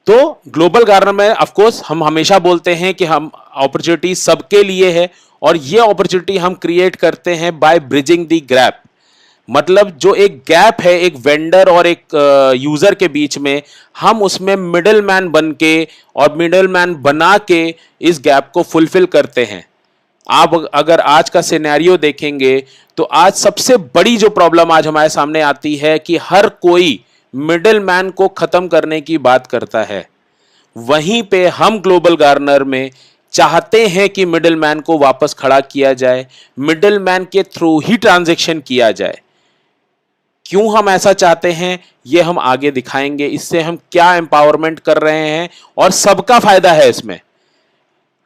तो global gardener में of course हम हमेशा बोलते हैं कि हम अपॉर्चुनिटी सबके लिए है, और ये अपॉर्चुनिटी हम क्रिएट करते हैं बाय ब्रिजिंग द गैप। मतलब जो एक गैप है एक वेंडर और एक यूजर के बीच में, हम उसमें मिडिल मैन बन के और मिडिल मैन बना के इस गैप को फुलफिल करते हैं। आप अगर आज का सिनेरियो देखेंगे तो आज सबसे बड़ी जो प्रॉब्लम आज हमारे सामने आती है कि हर कोई मिडिल मैन को खत्म करने की बात करता है। वहीं पे हम ग्लोबल गार्डनर में चाहते हैं कि मिडिल मैन को वापस खड़ा किया जाए, मिडिल मैन के थ्रू ही ट्रांजैक्शन किया जाए। क्यों हम ऐसा चाहते हैं ये हम आगे दिखाएंगे, इससे हम क्या एम्पावरमेंट कर रहे हैं और सबका फायदा है इसमें।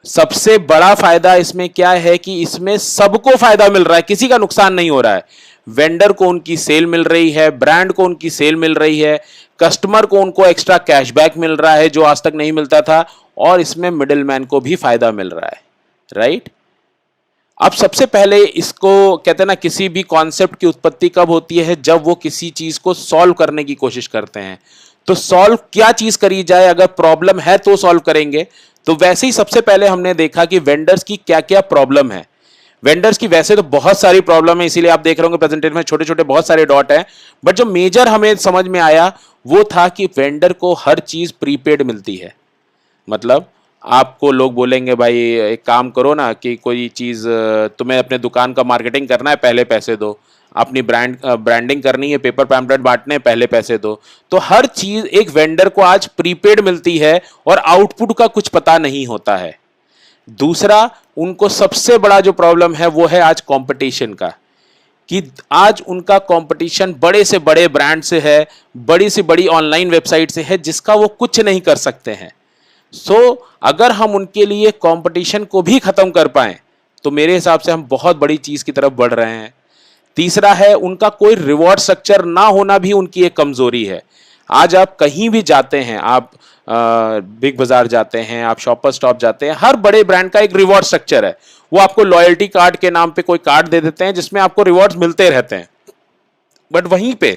सबसे बड़ा फायदा इसमें क्या है कि इसमें सबको फायदा मिल रहा है, किसी का नुकसान नहीं हो रहा है। वेंडर को उनकी सेल मिल रही है, ब्रांड को उनकी सेल मिल रही है, कस्टमर को उनको एक्स्ट्रा कैशबैक मिल रहा है जो आज तक नहीं मिलता था, और इसमें मिडिलमैन को भी फायदा मिल रहा है। राइट? अब सबसे पहले इसको कहते हैं ना, किसी भी कॉन्सेप्ट की उत्पत्ति कब होती है? जब वो किसी चीज को सॉल्व करने की कोशिश करते हैं। तो सॉल्व क्या चीज करी जाए? अगर प्रॉब्लम है तो सॉल्व करेंगे। तो वैसे ही सबसे पहले हमने देखा कि वेंडर्स की क्या क्या प्रॉब्लम है। वेंडर्स की वैसे तो बहुत सारी प्रॉब्लम है, इसीलिए आप देख रहे होंगे प्रेजेंटेशन में छोटे छोटे बहुत सारे डॉट हैं, बट जो मेजर हमें समझ में आया वो था कि वेंडर को हर चीज प्रीपेड मिलती है। मतलब आपको लोग बोलेंगे भाई एक काम करो ना कि कोई चीज़ तुम्हें अपने दुकान का मार्केटिंग करना है, पहले पैसे दो। अपनी ब्रांडिंग करनी है, पेपर पैम्पलेट बांटने हैं, पहले पैसे दो। तो हर चीज़ एक वेंडर को आज प्रीपेड मिलती है और आउटपुट का कुछ पता नहीं होता है। दूसरा, उनको सबसे बड़ा जो प्रॉब्लम है वो है आज कंपटीशन का, कि आज उनका कंपटीशन बड़े से बड़े ब्रांड से है, बड़ी से बड़ी ऑनलाइन वेबसाइट से है, जिसका वो कुछ नहीं कर सकते हैं। अगर हम उनके लिए कंपटीशन को भी खत्म कर पाएं तो मेरे हिसाब से हम बहुत बड़ी चीज की तरफ बढ़ रहे हैं। तीसरा है, उनका कोई रिवॉर्ड स्ट्रक्चर ना होना भी उनकी एक कमजोरी है। आज आप कहीं भी जाते हैं, आप बिग बाजार जाते हैं, आप शॉपर स्टॉप जाते हैं, हर बड़े ब्रांड का एक रिवॉर्ड स्ट्रक्चर है। वो आपको लॉयल्टी कार्ड के नाम पे कोई कार्ड दे देते हैं जिसमें आपको रिवॉर्ड्स मिलते रहते हैं। बट वहीं पे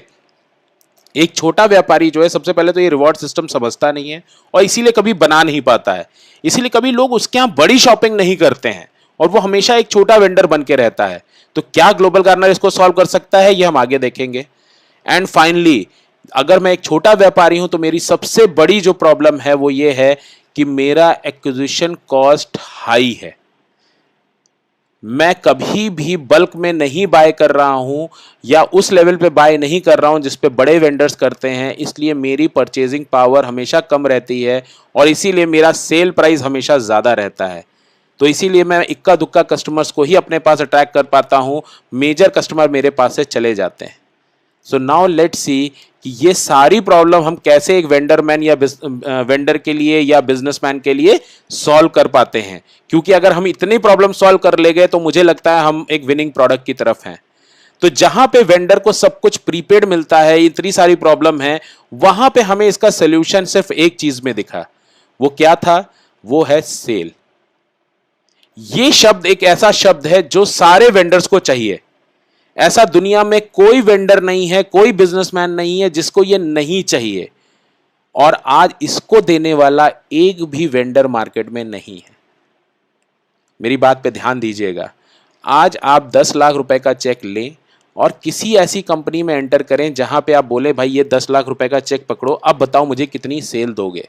एक छोटा व्यापारी जो है, सबसे पहले तो ये रिवॉर्ड सिस्टम समझता नहीं है और इसीलिए कभी बना नहीं पाता है। इसीलिए कभी लोग उसके यहां बड़ी शॉपिंग नहीं करते हैं और वो हमेशा एक छोटा वेंडर बन के रहता है। तो क्या ग्लोबल गार्डनर इसको सॉल्व कर सकता है, ये हम आगे देखेंगे। एंड फाइनली, अगर मैं एक छोटा व्यापारी हूं तो मेरी सबसे बड़ी जो प्रॉब्लम है वो ये है कि मेरा एक्विजिशन कॉस्ट हाई है। मैं कभी भी बल्क में नहीं बाय कर रहा हूं या उस लेवल पे बाय नहीं कर रहा हूं जिस पे बड़े वेंडर्स करते हैं, इसलिए मेरी परचेजिंग पावर हमेशा कम रहती है और इसीलिए मेरा सेल प्राइस हमेशा ज़्यादा रहता है। तो इसीलिए मैं इक्का दुक्का कस्टमर्स को ही अपने पास अट्रैक्ट कर पाता हूं, मेजर कस्टमर मेरे पास से चले जाते हैं। सो नाउ लेट्स सी कि ये सारी प्रॉब्लम हम कैसे एक वेंडरमैन या वेंडर के लिए या बिजनेसमैन के लिए सॉल्व कर पाते हैं। क्योंकि अगर हम इतनी प्रॉब्लम सॉल्व कर ले गए तो मुझे लगता है हम एक विनिंग प्रोडक्ट की तरफ हैं। तो जहां पे वेंडर को सब कुछ प्रीपेड मिलता है, इतनी सारी प्रॉब्लम है, वहां पे हमें इसका सोल्यूशन सिर्फ एक चीज में दिखा। वो क्या था? वो है सेल। ये शब्द एक ऐसा शब्द है जो सारे वेंडर्स को चाहिए। ऐसा दुनिया में कोई वेंडर नहीं है, कोई बिजनेसमैन नहीं है जिसको ये नहीं चाहिए, और आज इसको देने वाला एक भी वेंडर मार्केट में नहीं है। मेरी बात पे ध्यान दीजिएगा। आज आप 10 लाख रुपए का चेक लें और किसी ऐसी कंपनी में एंटर करें जहां पे आप बोले भाई ये 10 लाख रुपए का चेक पकड़ो, अब बताओ मुझे कितनी सेल दोगे।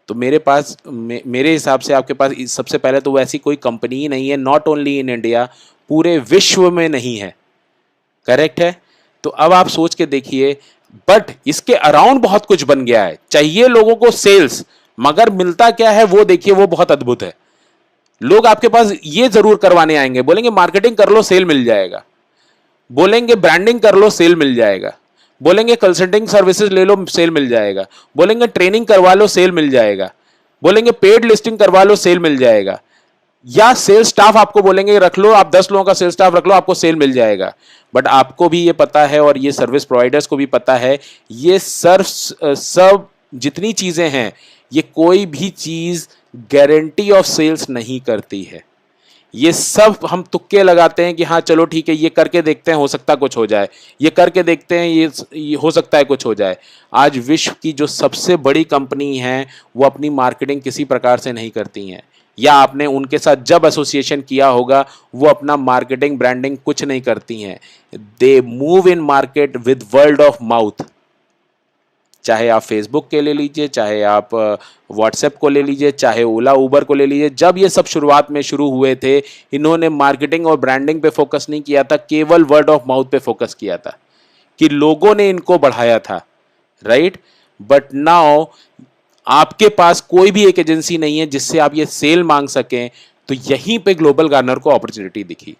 तो मेरे हिसाब से आपके पास सबसे पहले तो वो ऐसी कोई कंपनी ही नहीं है, नॉट ओनली इन इंडिया, पूरे विश्व में नहीं है। करेक्ट है? तो अब आप सोच के देखिए, बट इसके अराउंड बहुत कुछ बन गया है। चाहिए लोगों को सेल्स, मगर मिलता क्या है वो देखिए, वो बहुत अद्भुत है। लोग आपके पास ये जरूर करवाने आएंगे, बोलेंगे मार्केटिंग कर लो सेल मिल जाएगा, बोलेंगे ब्रांडिंग कर लो सेल मिल जाएगा, बोलेंगे कंसल्टिंग सर्विसेज ले लो सेल मिल जाएगा, बोलेंगे ट्रेनिंग करवा लो सेल मिल जाएगा, बोलेंगे पेड लिस्टिंग करवा लो सेल मिल जाएगा, या सेल स्टाफ आपको बोलेंगे रख लो, आप 10 लोगों का सेल स्टाफ रख लो, आपको सेल मिल जाएगा। बट आपको भी ये पता है और ये सर्विस प्रोवाइडर्स को भी पता है, ये सब जितनी चीजें हैं, ये कोई भी चीज गारंटी ऑफ सेल्स नहीं करती है। ये सब हम तुक्के लगाते हैं कि हाँ चलो ठीक है, ये करके देखते हैं, हो सकता है कुछ हो जाए, ये करके देखते हैं, ये हो सकता है कुछ हो जाए। आज विश्व की जो सबसे बड़ी कंपनी है वो अपनी मार्केटिंग किसी प्रकार से नहीं करती हैं, या आपने उनके साथ जब एसोसिएशन किया होगा, वो अपना मार्केटिंग ब्रांडिंग कुछ नहीं करती हैं। They move in market with world of mouth. चाहे आप फेसबुक के ले लीजिए, चाहे आप व्हाट्सएप को ले लीजिए, चाहे ओला उबर को ले लीजिए, जब ये सब शुरुआत में शुरू हुए थे, इन्होंने मार्केटिंग और ब्रांडिंग पे फोकस नहीं किया था, केवल वर्ड ऑफ माउथ पे फोकस किया था कि लोगों ने इनको बढ़ाया था, राइट। बट नाउ आपके पास कोई भी एक एजेंसी नहीं है जिससे आप ये सेल मांग सकें, तो यहीं पे ग्लोबल गार्नर को अपॉर्चुनिटी दिखी।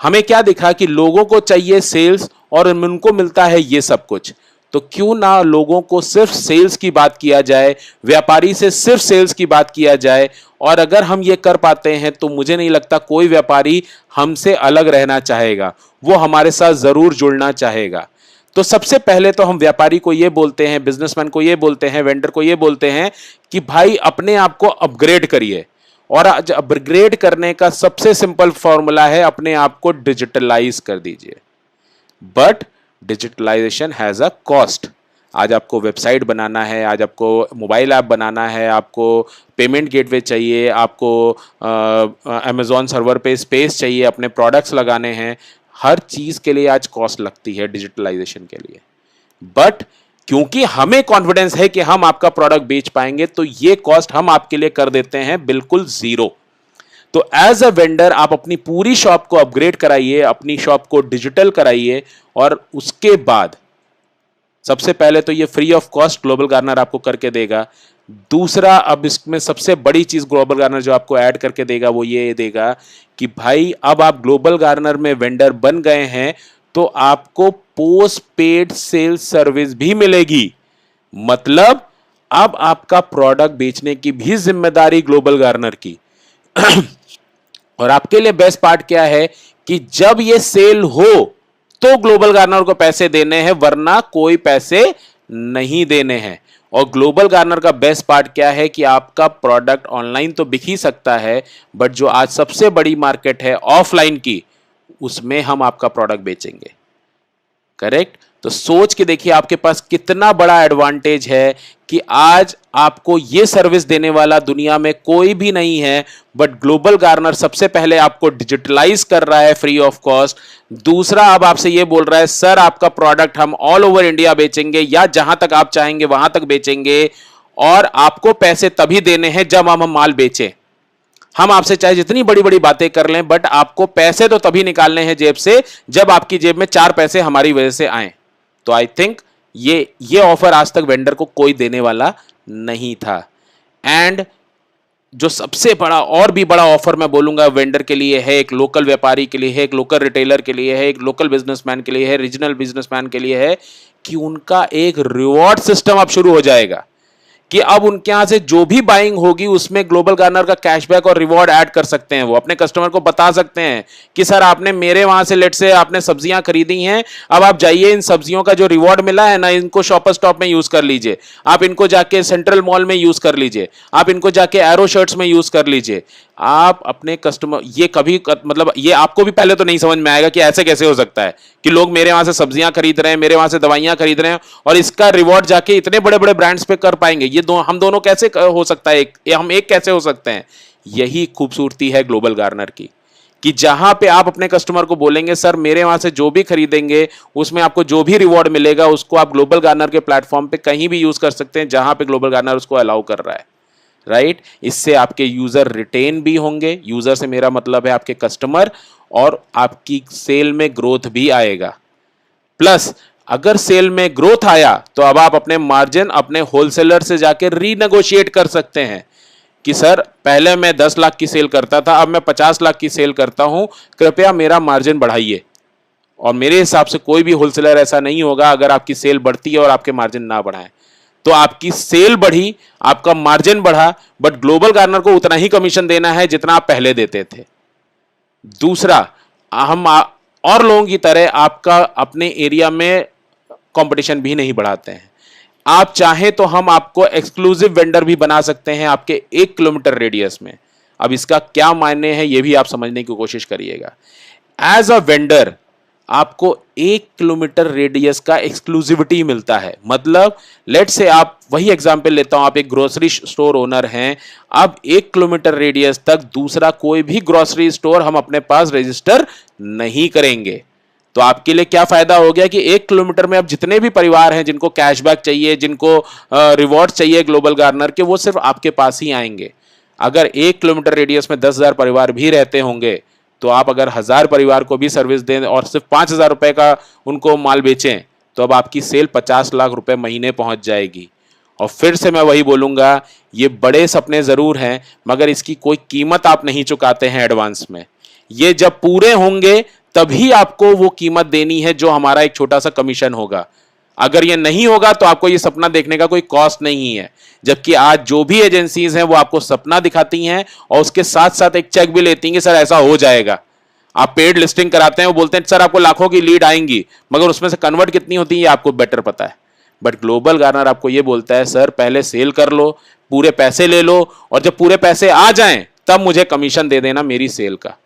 हमें क्या दिखा कि लोगों को चाहिए सेल्स और उनको मिलता है ये सब कुछ, तो क्यों ना लोगों को सिर्फ सेल्स की बात किया जाए, व्यापारी से सिर्फ सेल्स की बात किया जाए। और अगर हम ये कर पाते हैं तो मुझे नहीं लगता कोई व्यापारी हमसे अलग रहना चाहेगा, वो हमारे साथ जरूर जुड़ना चाहेगा। तो सबसे पहले तो हम व्यापारी को ये बोलते हैं, बिजनेसमैन को ये बोलते हैं, वेंडर को ये बोलते हैं कि भाई अपने आप को अपग्रेड करिए। और आज अपग्रेड करने का सबसे सिंपल फॉर्मूला है, अपने आप को डिजिटलाइज कर दीजिए। But digitalization has a cost. आज आपको वेबसाइट बनाना है, आज आपको मोबाइल ऐप बनाना है, आपको पेमेंट गेटवे चाहिए, आपको अमेजॉन सर्वर पे स्पेस चाहिए, अपने प्रोडक्ट्स लगाने हैं, हर चीज के लिए आज कॉस्ट लगती है डिजिटलाइजेशन के लिए। बट क्योंकि हमें कॉन्फिडेंस है कि हम आपका प्रोडक्ट बेच पाएंगे, तो ये कॉस्ट हम आपके लिए कर देते हैं बिल्कुल जीरो। तो एज अ वेंडर आप अपनी पूरी शॉप को अपग्रेड कराइए, अपनी शॉप को डिजिटल कराइए, और उसके बाद सबसे पहले तो ये free of cost global Garner आपको करके देगा। दूसरा, अब इसमें सबसे बड़ी चीज ग्लोबल गार्नर जो आपको ऐड करके देगा वो ये देगा कि भाई अब आप ग्लोबल गार्नर में वेंडर बन गए हैं, तो आपको पोस्ट पेड सेल्स सर्विस भी मिलेगी। मतलब अब आपका प्रोडक्ट बेचने की भी जिम्मेदारी ग्लोबल गार्नर की। और आपके लिए बेस्ट पार्ट क्या है कि जब ये सेल हो तो ग्लोबल गार्नर को पैसे देने हैं, वरना कोई पैसे नहीं देने हैं। और ग्लोबल गार्नर का बेस्ट पार्ट क्या है कि आपका प्रोडक्ट ऑनलाइन तो बिक ही सकता है, बट जो आज सबसे बड़ी मार्केट है ऑफलाइन की, उसमें हम आपका प्रोडक्ट बेचेंगे। करेक्ट। तो सोच के देखिए आपके पास कितना बड़ा एडवांटेज है कि आज आपको ये सर्विस देने वाला दुनिया में कोई भी नहीं है, बट ग्लोबल गार्नर सबसे पहले आपको डिजिटलाइज कर रहा है फ्री ऑफ कॉस्ट। दूसरा, अब आपसे ये बोल रहा है सर आपका प्रोडक्ट हम ऑल ओवर इंडिया बेचेंगे, या जहां तक आप चाहेंगे वहां तक बेचेंगे, और आपको पैसे तभी देने हैं जब हम माल बेचें। हम आपसे चाहे जितनी बड़ी बड़ी बातें कर लें, बट आपको पैसे तो तभी निकालने हैं जेब से जब आपकी जेब में 4 पैसे हमारी वजह से आए। तो आई थिंक ये ऑफर आज तक वेंडर को कोई देने वाला नहीं था। एंड जो सबसे बड़ा और भी बड़ा ऑफर मैं बोलूंगा वेंडर के लिए है, एक लोकल व्यापारी के लिए है, एक लोकल रिटेलर के लिए है, एक लोकल बिजनेसमैन के लिए है, रीजनल बिजनेसमैन के लिए है, कि उनका एक रिवॉर्ड सिस्टम अब शुरू हो जाएगा कि अब उनके यहां से जो भी बाइंग होगी उसमें ग्लोबल गार्नर का कैशबैक और रिवॉर्ड ऐड कर सकते हैं। वो अपने कस्टमर को बता सकते हैं कि सर आपने मेरे वहां से लेट से आपने सब्जियां खरीदी हैं, अब आप जाइए इन सब्जियों का जो रिवॉर्ड मिला है ना, इनको शॉपर स्टॉप में यूज कर लीजिए, आप इनको जाके सेंट्रल मॉल में यूज कर लीजिए, आप इनको जाके एरो शर्ट्स में यूज कर लीजिए। आप अपने कस्टमर ये कभी मतलब ये आपको भी पहले तो नहीं समझ में आएगा कि ऐसे कैसे हो सकता है कि लोग मेरे वहां से सब्जियां खरीद रहे हैं, मेरे वहां से दवाइयां खरीद रहे हैं, और इसका रिवॉर्ड जाके इतने बड़े बड़े ब्रांड्स पे कर पाएंगे। ये हम दोनों कैसे हो सकता है, हम एक कैसे हो सकते हैं। यही खूबसूरती है ग्लोबल गार्नर की कि जहां पे आप अपने कस्टमर को बोलेंगे सर मेरे वहां से जो भी खरीदेंगे उसमें आपको जो भी रिवॉर्ड मिलेगा उसको आप ग्लोबल गार्नर के प्लेटफॉर्म पे कहीं भी यूज कर सकते हैं जहां पे ग्लोबल गार्नर उसको अलाउ कर रहा है, राइट। इससे आपके यूजर रिटेन भी होंगे, यूजर से मेरा मतलब है आपके कस्टमर, और आपकी सेल में ग्रोथ भी आएगा। प्लस अगर सेल में ग्रोथ आया तो अब आप अपने मार्जिन अपने होलसेलर से जाके रीनेगोशिएट कर सकते हैं कि सर पहले मैं 10 लाख की सेल करता था, अब मैं 50 लाख की सेल करता हूं, कृपया मेरा मार्जिन बढ़ाइए। और मेरे हिसाब से कोई भी होलसेलर ऐसा नहीं होगा अगर आपकी सेल बढ़ती है और आपके मार्जिन ना बढ़ाएं। तो आपकी सेल बढ़ी, आपका मार्जिन बढ़ा, बट ग्लोबल गार्नर को उतना ही कमीशन देना है जितना आप पहले देते थे। दूसरा, हम और लोगों की तरह आपका अपने एरिया में कंपटीशन भी नहीं बढ़ाते हैं। आप चाहें तो हम आपको एक्सक्लूसिव वेंडर भी बना सकते हैं आपके 1 किलोमीटर रेडियस में। अब इसका क्या मायने है ये भी आप समझने की कोशिश करिएगा। एज अ वेंडर आपको 1 किलोमीटर रेडियस का एक्सक्लूसिविटी मिलता है। मतलब लेट से आप, वही एग्जांपल लेता हूं, आप एक ग्रोसरी स्टोर ओनर हैं, अब 1 किलोमीटर रेडियस तक दूसरा कोई भी ग्रोसरी स्टोर हम अपने पास रजिस्टर नहीं करेंगे। तो आपके लिए क्या फायदा हो गया कि 1 किलोमीटर में अब जितने भी परिवार हैं जिनको कैशबैक चाहिए, जिनको रिवॉर्ड चाहिए ग्लोबल गार्नर के, वो सिर्फ आपके पास ही आएंगे। अगर 1 किलोमीटर रेडियस में 10,000 परिवार भी रहते होंगे तो आप अगर 1,000 परिवार को भी सर्विस दें और सिर्फ 5,000 रुपए का उनको माल बेचें तो अब आपकी सेल 50 लाख रुपए महीने पहुंच जाएगी। और फिर से मैं वही बोलूंगा, ये बड़े सपने जरूर हैं मगर इसकी कोई कीमत आप नहीं चुकाते हैं एडवांस में। ये जब पूरे होंगे तभी आपको वो कीमत देनी है जो हमारा एक छोटा सा कमीशन होगा। अगर ये नहीं होगा तो आपको ये सपना देखने का कोई कॉस्ट नहीं है। जबकि आज जो भी एजेंसीज हैं वो आपको सपना दिखाती हैं और उसके साथ साथ एक चेक भी लेती हैं कि सर ऐसा हो जाएगा। आप पेड लिस्टिंग कराते हैं, वो बोलते हैं सर आपको लाखों की लीड आएंगी, मगर उसमें से कन्वर्ट कितनी होती है ये आपको बेटर पता है। बट ग्लोबल गार्नर आपको ये बोलता है सर पहले सेल कर लो, पूरे पैसे ले लो, और जब पूरे पैसे आ जाएं तब मुझे कमीशन दे देना मेरी सेल का,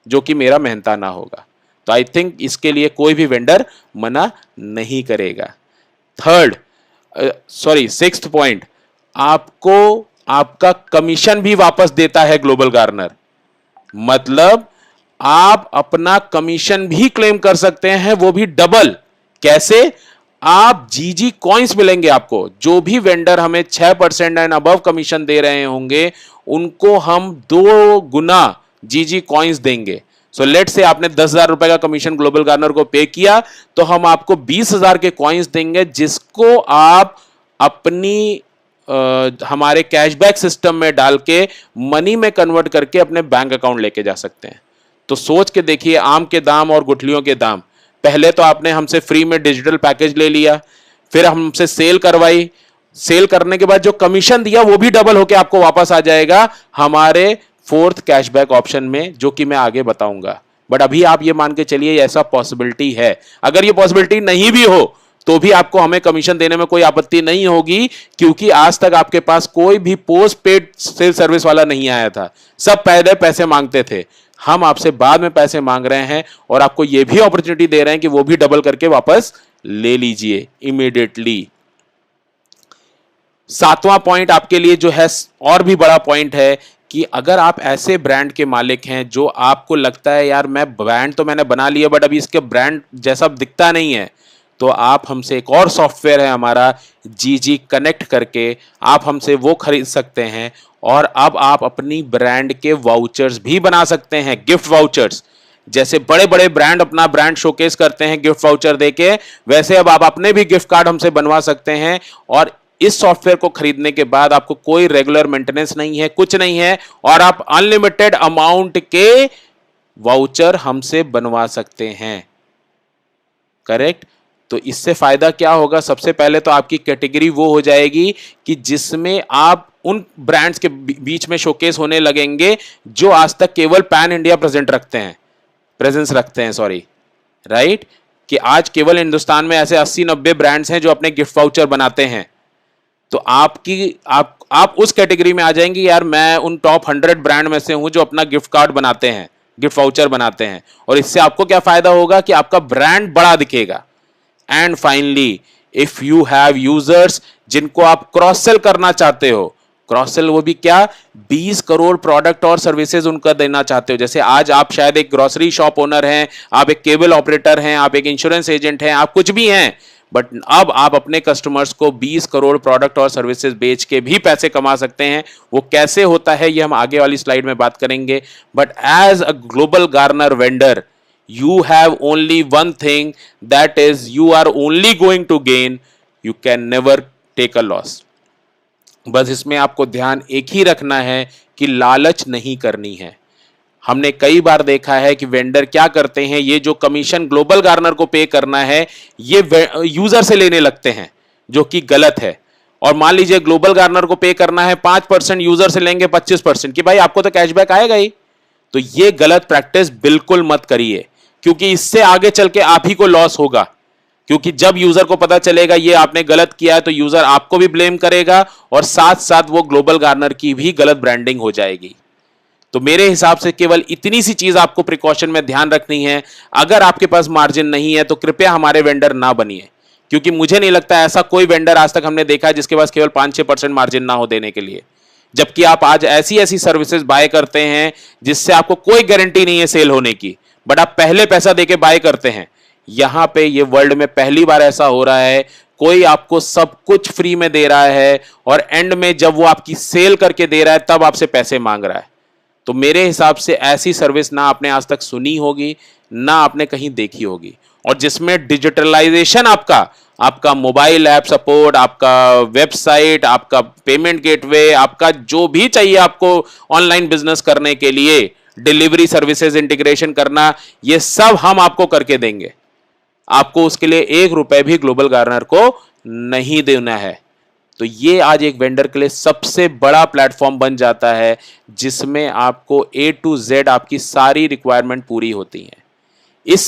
जो कि मेरा मेहनताना होगा। तो आई थिंक इसके लिए कोई भी वेंडर मना नहीं करेगा। सिक्स्थ पॉइंट, आपको आपका कमीशन भी वापस देता है ग्लोबल गार्नर। मतलब आप अपना कमीशन भी क्लेम कर सकते हैं, वो भी डबल। कैसे? आप जीजी कॉइंस मिलेंगे आपको। जो भी वेंडर हमें 6% एंड अबव कमीशन दे रहे होंगे उनको हम 2 गुना जीजी कॉइंस देंगे। सो लेट से आपने 10,000 रुपए का कमीशन ग्लोबल गार्नर को पे किया तो हम आपको 20,000 के कॉइंस देंगे, जिसको आप अपनी हमारे कैशबैक सिस्टम में डाल के मनी में कन्वर्ट करके अपने बैंक अकाउंट लेके जा सकते हैं। तो सोच के देखिए, आम के दाम और गुठलियों के दाम। पहले तो आपने हमसे फ्री में डिजिटल पैकेज ले लिया, फिर हमसे सेल करवाई, सेल करने के बाद जो कमीशन दिया वो भी डबल होके आपको वापस आ जाएगा हमारे 4th कैशबैक ऑप्शन में, जो कि मैं आगे बताऊंगा। बट अभी आप ये मान के चलिए ऐसा पॉसिबिलिटी है। अगर ये पॉसिबिलिटी नहीं भी हो तो भी आपको हमें कमीशन देने में कोई आपत्ति नहीं होगी, क्योंकि आज तक आपके पास कोई भी पोस्ट पेड सेल सर्विस वाला नहीं आया था। सब पहले पैसे मांगते थे। हम आपसे बाद में पैसे मांग रहे हैं और आपको यह भी अपॉर्चुनिटी दे रहे हैं कि वो भी डबल करके वापस ले लीजिए इमीडिएटली। 7वां पॉइंट आपके लिए जो है और भी बड़ा पॉइंट है कि अगर आप ऐसे ब्रांड के मालिक हैं जो आपको लगता है यार मैं ब्रांड तो मैंने बना लिया बट अभी इसके ब्रांड जैसा दिखता नहीं है, तो आप हमसे, एक और सॉफ्टवेयर है हमारा जीजी कनेक्ट करके, आप हमसे वो खरीद सकते हैं और अब आप अपनी ब्रांड के वाउचर्स भी बना सकते हैं, गिफ्ट वाउचर्स। जैसे बड़े बड़े ब्रांड अपना ब्रांड शोकेस करते हैं गिफ्ट वाउचर देके, वैसे अब आप अपने भी गिफ्ट कार्ड हमसे बनवा सकते हैं। और इस सॉफ्टवेयर को खरीदने के बाद आपको कोई रेगुलर मेंटेनेंस नहीं है, कुछ नहीं है, और आप अनलिमिटेड अमाउंट के वाउचर हमसे बनवा सकते हैं। करेक्ट? तो इससे फायदा क्या होगा? सबसे पहले तो आपकी कैटेगरी वो हो जाएगी कि जिसमें आप उन ब्रांड्स के बीच में शोकेस होने लगेंगे जो आज तक केवल पैन इंडिया प्रेजेंस रखते हैं, राइट? कि आज केवल हिंदुस्तान में ऐसे 80-90 ब्रांड्स हैं जो अपने गिफ्ट वाउचर बनाते हैं। तो आप उस कैटेगरी में आ जाएंगे, यार मैं उन टॉप 100 ब्रांड में से हूं जो अपना गिफ्ट कार्ड बनाते हैं, गिफ्ट वाउचर बनाते हैं। और इससे आपको क्या फायदा होगा कि आपका ब्रांड बड़ा दिखेगा। And finally, if you have users जिनको आप क्रॉस सेल करना चाहते हो, क्रॉस सेल वो भी क्या, 20 करोड़ प्रोडक्ट और सर्विसेज उनका देना चाहते हो। जैसे आज आप शायद एक ग्रोसरी शॉप ओनर हैं, आप एक केबल ऑपरेटर हैं, आप एक इंश्योरेंस एजेंट हैं, आप कुछ भी हैं, बट अब आप अपने कस्टमर्स को 20 करोड़ प्रोडक्ट और सर्विसेज बेच के भी पैसे कमा सकते हैं। वो कैसे होता है ये हम आगे वाली स्लाइड में बात करेंगे। But as a global Gartner vendor, you have only one thing, that is you are only going to gain, you can never take a loss। बस इसमें आपको ध्यान एक ही रखना है कि लालच नहीं करनी है। हमने कई बार देखा है कि वेंडर क्या करते हैं, ये जो कमीशन ग्लोबल गार्नर को पे करना है ये यूजर से लेने लगते हैं, जो कि गलत है। और मान लीजिए ग्लोबल गार्नर को पे करना है 5%, यूजर से लेंगे 25% कि भाई आपको तो कैशबैक आएगा ही। तो ये गलत प्रैक्टिस बिल्कुल मत करिए, क्योंकि इससे आगे चल के आप ही को लॉस होगा। क्योंकि जब यूजर को पता चलेगा ये आपने गलत किया है तो यूजर आपको भी ब्लेम करेगा और साथ साथ वो ग्लोबल गार्नर की भी गलत ब्रांडिंग हो जाएगी। तो मेरे हिसाब से केवल इतनी सी चीज आपको प्रिकॉशन में ध्यान रखनी है। अगर आपके पास मार्जिन नहीं है तो कृपया हमारे वेंडर ना बनिए, क्योंकि मुझे नहीं लगता ऐसा कोई वेंडर आज तक हमने देखा है जिसके पास केवल 5-6% मार्जिन ना हो देने के लिए। जबकि आप आज ऐसी ऐसी सर्विसेज बाय करते हैं जिससे आपको कोई गारंटी नहीं है सेल होने की, बट आप पहले पैसा देके बाय करते हैं। यहां पे ये वर्ल्ड में पहली बार ऐसा हो रहा है, कोई आपको सब कुछ फ्री में दे रहा है और एंड में जब वो आपकी सेल करके दे रहा है तब आपसे पैसे मांग रहा है। तो मेरे हिसाब से ऐसी सर्विस ना आपने आज तक सुनी होगी, ना आपने कहीं देखी होगी, और जिसमें डिजिटलाइजेशन आपका मोबाइल ऐप सपोर्ट, आपका वेबसाइट, आपका पेमेंट गेटवे, आपका जो भी चाहिए आपको ऑनलाइन बिजनेस करने के लिए, डिलीवरी सर्विसेज इंटीग्रेशन करना, ये सब हम आपको करके देंगे। आपको उसके लिए 1 रुपए भी ग्लोबल गार्नर को नहीं देना है। तो ये आज एक वेंडर के लिए सबसे बड़ा प्लेटफॉर्म बन जाता है जिसमें आपको A to Z आपकी सारी रिक्वायरमेंट पूरी होती है। इस